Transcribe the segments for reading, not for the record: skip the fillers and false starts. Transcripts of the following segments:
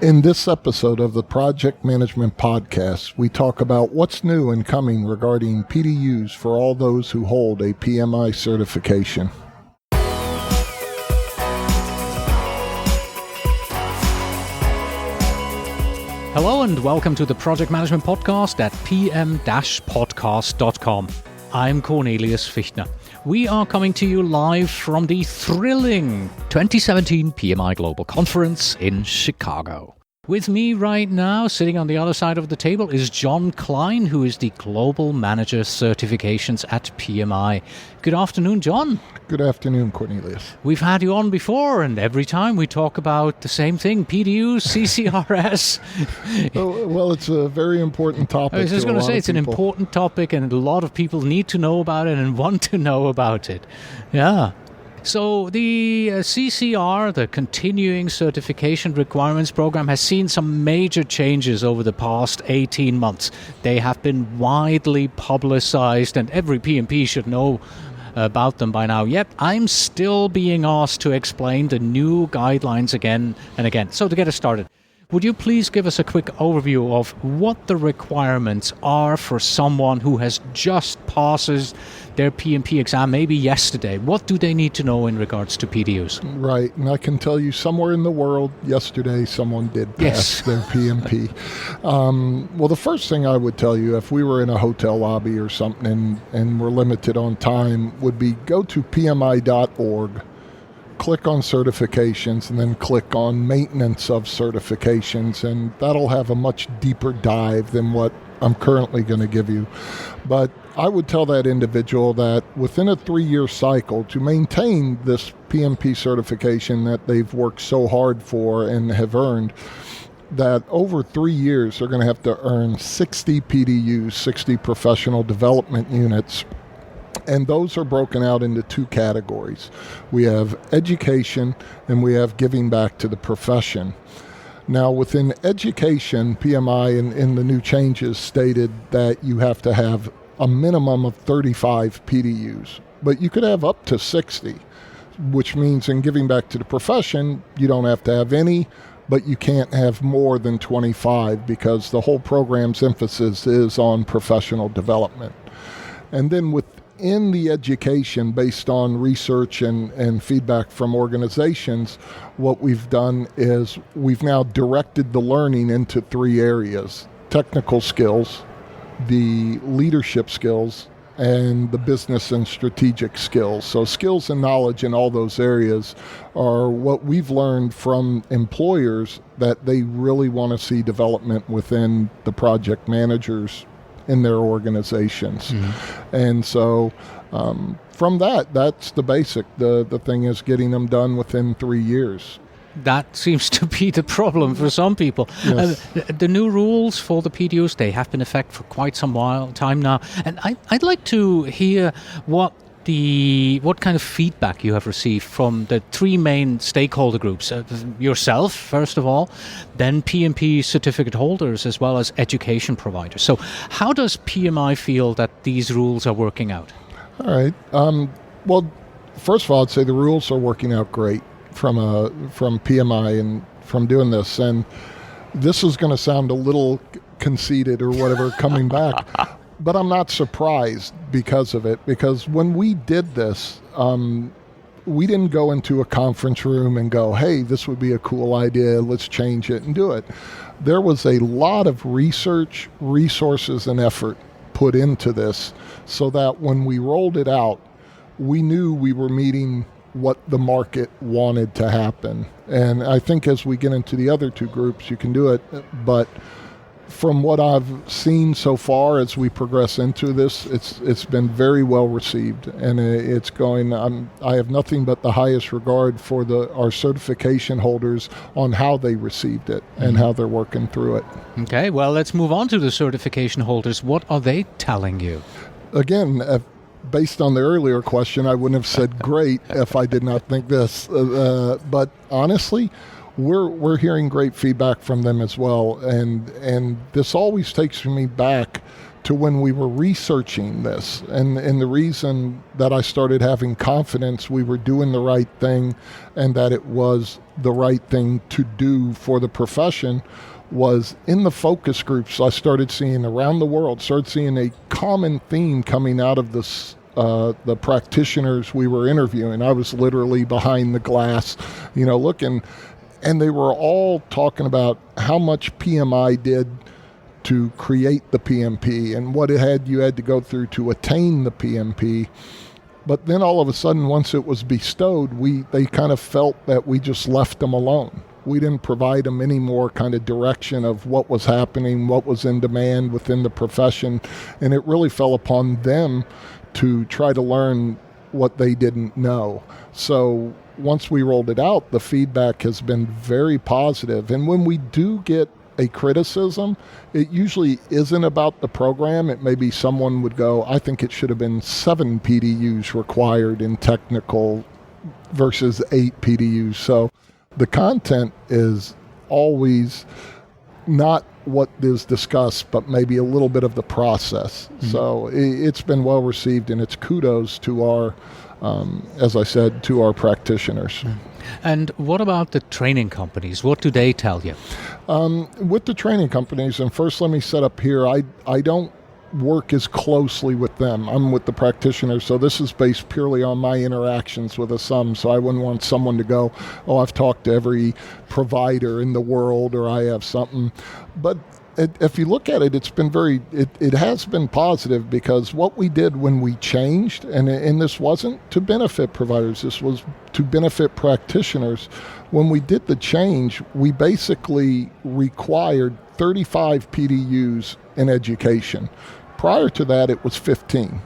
In this episode of the Project Management Podcast, we talk about what's new and coming regarding PDUs for all those who hold a PMI certification. Hello and welcome to the Project Management Podcast at pm-podcast.com. I'm Cornelius Fichtner. We are coming to you live from the thrilling 2017 PMI Global Conference in Chicago. With me right now, sitting on the other side of the table, is John Klein, who is the Global Manager Certifications at PMI. Good afternoon, John. Good afternoon, Cornelius. We've had you on before, and every time we talk about the same thing, PDUs, CCRS. Well, it's a very important topic. I was just going to say, it's an important topic, and a lot of people need to know about it and want to know about it. Yeah. So the CCR, the Continuing Certification Requirements Program, has seen some major changes over the past 18 months. They have been widely publicized, and every PMP should know about them by now. Yet I'm still being asked to explain the new guidelines again and again. So to get us started, would you please give us a quick overview of what the requirements are for someone who has just passes their PMP exam, maybe yesterday? What do they need to know in regards to PDUs? Right, and I can tell you somewhere in the world, yesterday someone did pass their PMP. Well, the first thing I would tell you, if we were in a hotel lobby or something and we're limited on time, would be go to pmi.org. Click on certifications and then click on maintenance of certifications, and that'll have a much deeper dive than what I'm currently going to give you. But I would tell that individual that within a 3-year cycle, to maintain this PMP certification that they've worked so hard for and have earned, that over 3 years they're going to have to earn 60 PDUs, 60 professional development units. And those are broken out into two categories. We have education and we have giving back to the profession. Now, within education, PMI in the new changes stated that you have to have a minimum of 35 PDUs, but you could have up to 60, which means in giving back to the profession, you don't have to have any, but you can't have more than 25 because the whole program's emphasis is on professional development. And then within the education, based on research and feedback from organizations, what we've done is we've now directed the learning into 3 areas: technical skills, the leadership skills, and the business and strategic skills. So skills and knowledge in all those areas are what we've learned from employers that they really want to see development within the project managers in their organizations. Mm-hmm. And so from that's the basic. The thing is getting them done within 3 years. That seems to be the problem for some people. Yes. The new rules for the PDUs, they have been in effect for quite some time now. And I'd like to hear what kind of feedback you have received from the 3 main stakeholder groups. Yourself, first of all, then PMP certificate holders, as well as education providers. So how does PMI feel that these rules are working out? All right. Well, first of all, I'd say the rules are working out great from PMI and from doing this. And this is going to sound a little conceited or whatever coming back. But I'm not surprised because of it, because when we did this, we didn't go into a conference room and go, hey, this would be a cool idea, let's change it and do it. There was a lot of research, resources, and effort put into this so that when we rolled it out, we knew we were meeting what the market wanted to happen. And I think as we get into the other 2 groups, you can do it, but from what I've seen so far as we progress into this, it's been very well received, and it's going. I have nothing but the highest regard for our certification holders on how they received it and how they're working through it. Okay, well, let's move on to the certification holders. What are they telling you? Again, based on the earlier question, I wouldn't have said great if I did not think this. But honestly, we're hearing great feedback from them as well, and this always takes me back to when we were researching this. And the reason that I started having confidence we were doing the right thing and that it was the right thing to do for the profession was in the focus groups I started seeing around the world, started seeing a common theme coming out of this. The practitioners we were interviewing. I was literally behind the glass, looking, and they were all talking about how much PMI did to create the PMP and what you had to go through to attain the PMP. But then all of a sudden, once it was bestowed, they kind of felt that we just left them alone. We didn't provide them any more kind of direction of what was happening, what was in demand within the profession, and it really fell upon them to try to learn what they didn't know. So once we rolled it out, the feedback has been very positive. And when we do get a criticism, it usually isn't about the program. It may be someone would go, I think it should have been 7 PDUs required in technical versus 8 PDUs. So the content is always not what is discussed, but maybe a little bit of the process. Mm-hmm. So it's been well received, and it's kudos to our, as I said, to our practitioners. Mm-hmm. And what about the training companies? What do they tell you? With the training companies, and first let me set up here, I don't work as closely with them. I'm with the practitioners, so this is based purely on my interactions with a sum. So I wouldn't want someone to go, oh, I've talked to every provider in the world, or I have something. But if you look at it, it's been it has been positive, because what we did when we changed, and this wasn't to benefit providers, this was to benefit practitioners. When we did the change, we basically required 35 PDUs in education. Prior to that, it was 15.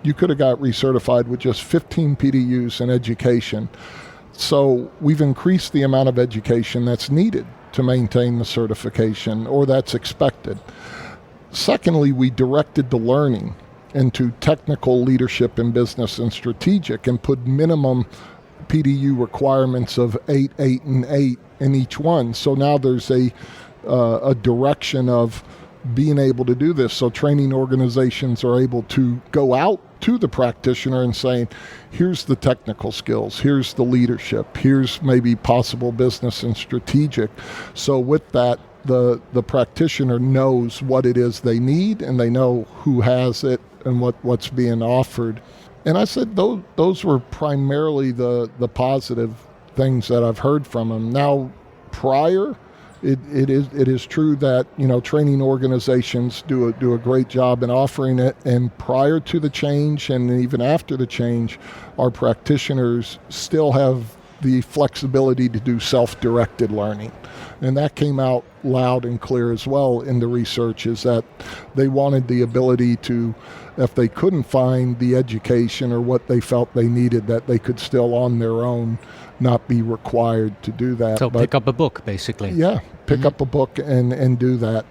You could have got recertified with just 15 PDUs in education. So we've increased the amount of education that's needed to maintain the certification, or that's expected. Secondly, we directed the learning into technical leadership in business and strategic, and put minimum PDU requirements of 8, 8, and 8 in each one. So now there's a direction of being able to do this. So training organizations are able to go out to the practitioner and saying, here's the technical skills, here's the leadership, here's maybe possible business and strategic. So with that, the practitioner knows what it is they need, and they know who has it and what's being offered. And I said those were primarily the positive things that I've heard from them. Now, prior, it is true that training organizations do a great job in offering it, and prior to the change and even after the change, our practitioners still have the flexibility to do self-directed learning. And that came out loud and clear as well in the research, is that they wanted the ability to, if they couldn't find the education or what they felt they needed, that they could still on their own not be required to do that. So pick up a book, basically. Yeah, pick up a book and do that.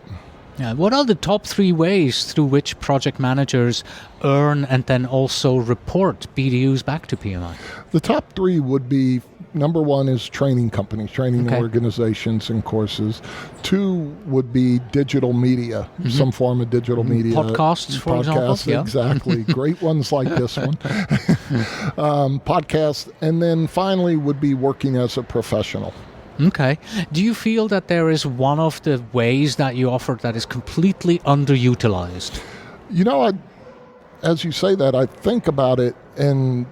Yeah. What are the top 3 ways through which project managers earn and then also report PDUs back to PMI? The top 3 would be, number 1 is training companies, training organizations and courses. 2 would be digital media, some form of digital media. Podcasts, for example. Yeah. Exactly. Great ones like this one. Podcasts. And then finally would be working as a professional. Okay. Do you feel that there is one of the ways that you offer that is completely underutilized? As you say that, I think about it, and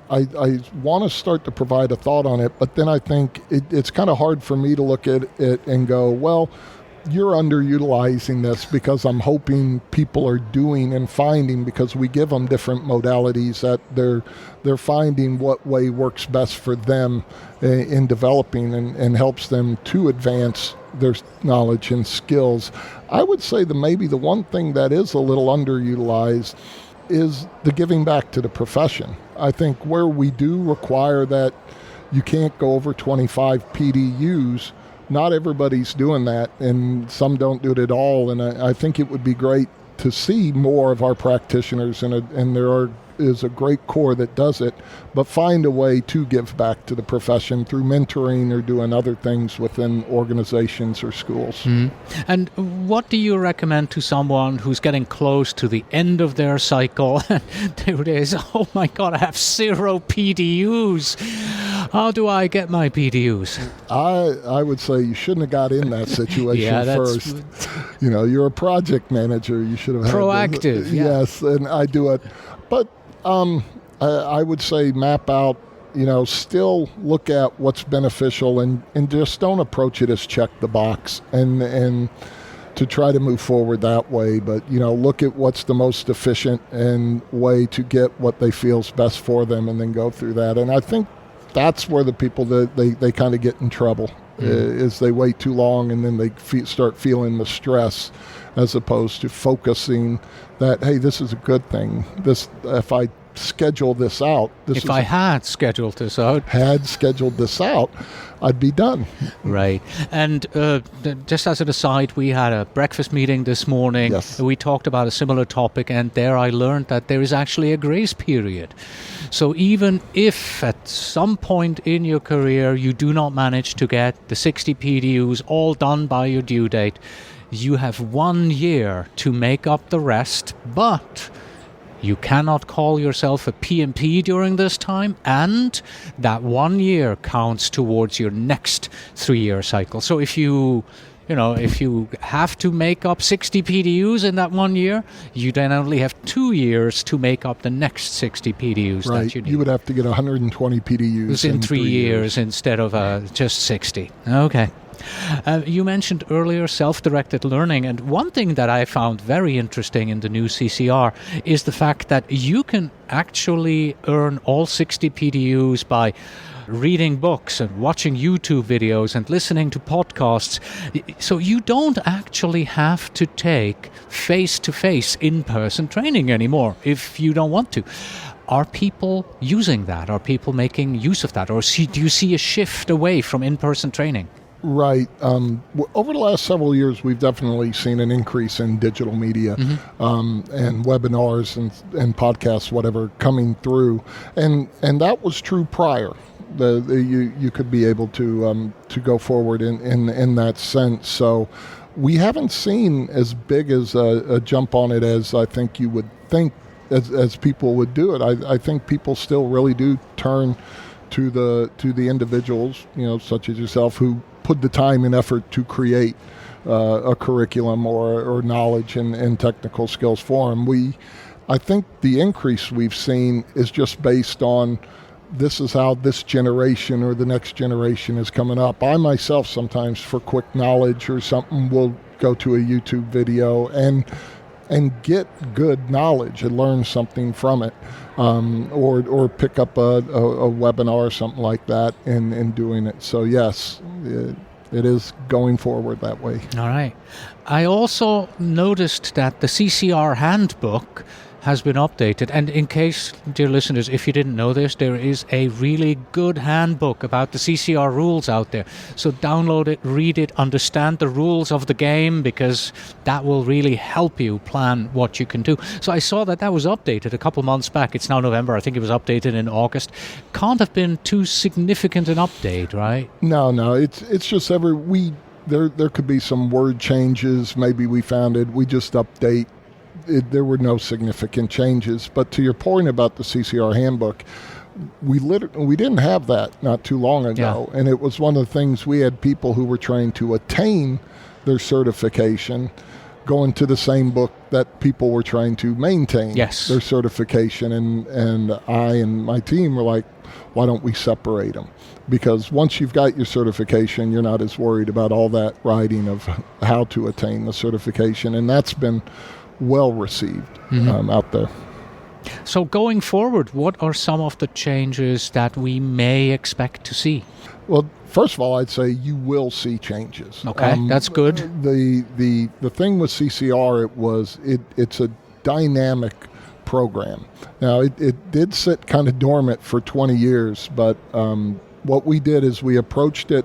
I want to start to provide a thought on it, but then I think it's kind of hard for me to look at it and go, well, you're underutilizing this, because I'm hoping people are doing and finding, because we give them different modalities, that they're finding what way works best for them in developing and helps them to advance their knowledge and skills. I would say that maybe the one thing that is a little underutilized is the giving back to the profession. I think where we do require that you can't go over 25 PDUs, not everybody's doing that, and some don't do it at all. And I think it would be great to see more of our practitioners, and there are is a great core that does it, but find a way to give back to the profession through mentoring or doing other things within organizations or schools. And what do you recommend to someone who's getting close to the end of their cycle? There it is. Oh my God, I have 0 PDUs. How do I get my PDUs? I would say you shouldn't have got in that situation first. You know, you're a project manager. You should have had proactive. Yes, and I do it. But I would say map out, you know, still look at what's beneficial and just don't approach it as check the box and to try to move forward that way. But, you know, look at what's the most efficient and way to get what they feel is best for them and then go through that. And I think that's where the people that they kind of get in trouble is they wait too long and then they start feeling the stress as opposed to focusing that, hey, this is a good thing. This, if I schedule this out. Had scheduled this out, I'd be done. Right. And just as an aside, we had a breakfast meeting this morning. Yes. We talked about a similar topic, and there I learned that there is actually a grace period. So even if at some point in your career you do not manage to get the 60 PDUs all done by your due date, you have 1 year to make up the rest, but you cannot call yourself a PMP during this time, and that 1 year counts towards your next 3-year cycle. So if you have to make up 60 PDUs in that 1 year, you then only have 2 years to make up the next 60 PDUs that you need. You would have to get 120 PDUs in 3 years instead of just 60. Okay. You mentioned earlier self-directed learning, and one thing that I found very interesting in the new CCR is the fact that you can actually earn all 60 PDUs by reading books and watching YouTube videos and listening to podcasts. So you don't actually have to take face-to-face in-person training anymore if you don't want to. Are people using that? Are people making use of that? Or do you see a shift away from in-person training? Right. Over the last several years, we've definitely seen an increase in digital media and webinars and podcasts, whatever, coming through. And that was true prior. You could be able to go forward in that sense. So we haven't seen as big as a jump on it as I think you would think as people would do it. I think people still really do turn to the individuals, you know, such as yourself, who put the time and effort to create a curriculum or knowledge and technical skills for them. I think the increase we've seen is just based on this is how this generation or the next generation is coming up. I myself sometimes, for quick knowledge or something, will go to a YouTube video and get good knowledge and learn something from it, or pick up a webinar or something like that and doing it. So yes, it is going forward that way. All right. I also noticed that the CCR handbook has been updated. And in case, dear listeners, if you didn't know this, there is a really good handbook about the CCR rules out there. So download it, read it, understand the rules of the game, because that will really help you plan what you can do. So I saw that was updated a couple months back. It's now November. I think it was updated in August. Can't have been too significant an update, right? No. It's just there could be some word changes. Maybe we found it. We just update. There were no significant changes. But to your point about the CCR handbook, we didn't have that not too long ago. Yeah. And it was one of the things, we had people who were trying to attain their certification going to the same book that people were trying to maintain their certification. And I and my team were like, why don't we separate them? Because once you've got your certification, you're not as worried about all that writing of how to attain the certification. And that's been well received out there. So going forward, what are some of the changes that we may expect to see? Well, first of all, I'd say you will see changes. Okay, that's good. The thing with CCR, it's a dynamic program. Now, it did sit kind of dormant for 20 years, but what we did is we approached it,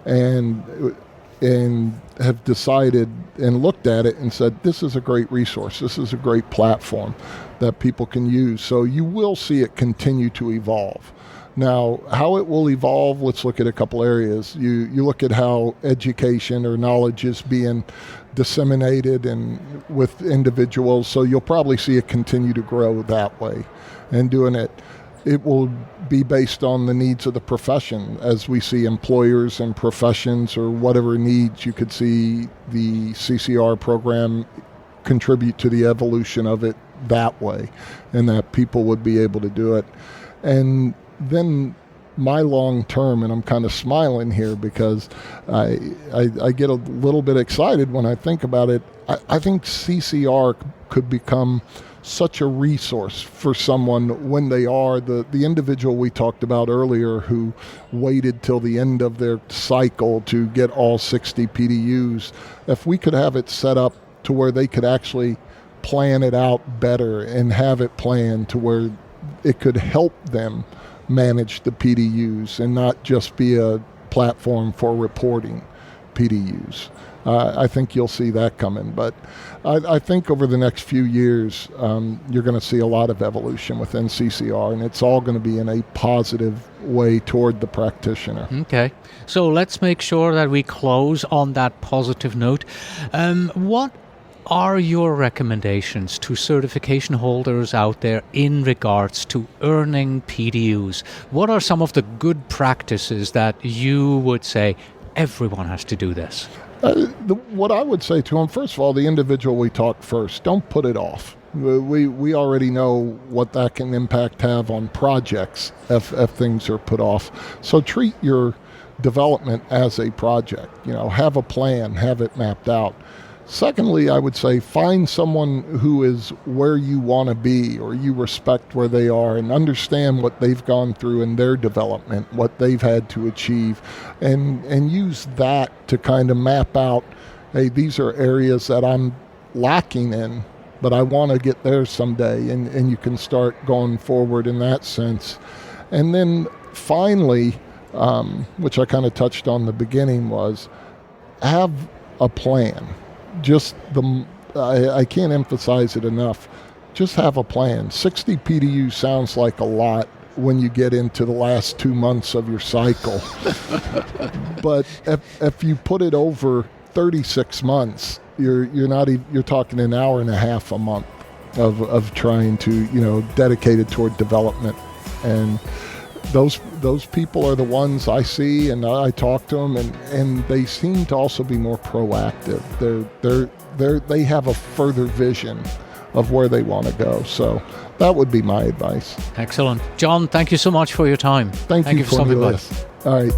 and and have decided and looked at it and said, this is a great resource. This is a great platform that people can use. So you will see it continue to evolve. Now, how it will evolve, let's look at a couple areas. You look at how education or knowledge is being disseminated and with individuals. So you'll probably see it continue to grow that way. And doing it, it will be based on the needs of the profession. As we see employers and professions or whatever needs, you could see the CCR program contribute to the evolution of it that way, and that people would be able to do it. And then my long term, and I'm kind of smiling here because I get a little bit excited when I think about it. I think CCR could become such a resource for someone when they are the individual we talked about earlier who waited till the end of their cycle to get all 60 PDUs. If we could have it set up to where they could actually plan it out better and have it planned to where it could help them manage the PDUs and not just be a platform for reporting PDUs. I think you'll see that coming. But I think over the next few years, you're going to see a lot of evolution within CCR, and it's all going to be in a positive way toward the practitioner. Okay. So let's make sure that we close on that positive note. What are your recommendations to certification holders out there in regards to earning PDUs? What are some of the good practices that you would say everyone has to do this? What I would say to them, first of all, the individual we talked first, don't put it off. We already know what that can have on projects if things are put off. So treat your development as a project. Have a plan, have it mapped out. Secondly, I would say find someone who is where you want to be or you respect where they are and understand what they've gone through in their development, what they've had to achieve, and use that to kind of map out, hey, these are areas that I'm lacking in, but I want to get there someday, and you can start going forward in that sense. And then finally, which I kind of touched on the beginning, was have a plan. I can't emphasize it enough. Just have a plan. 60 PDU sounds like a lot when you get into the last 2 months of your cycle. But if you put it over 36 months, you're talking an hour and a half a month of trying to, dedicated toward development. And those people are the ones I see, and I talk to them, and they seem to also be more proactive. They have a further vision of where they want to go. So that would be my advice. Excellent. John, thank you so much for your time. Thank you for stopping by. All right.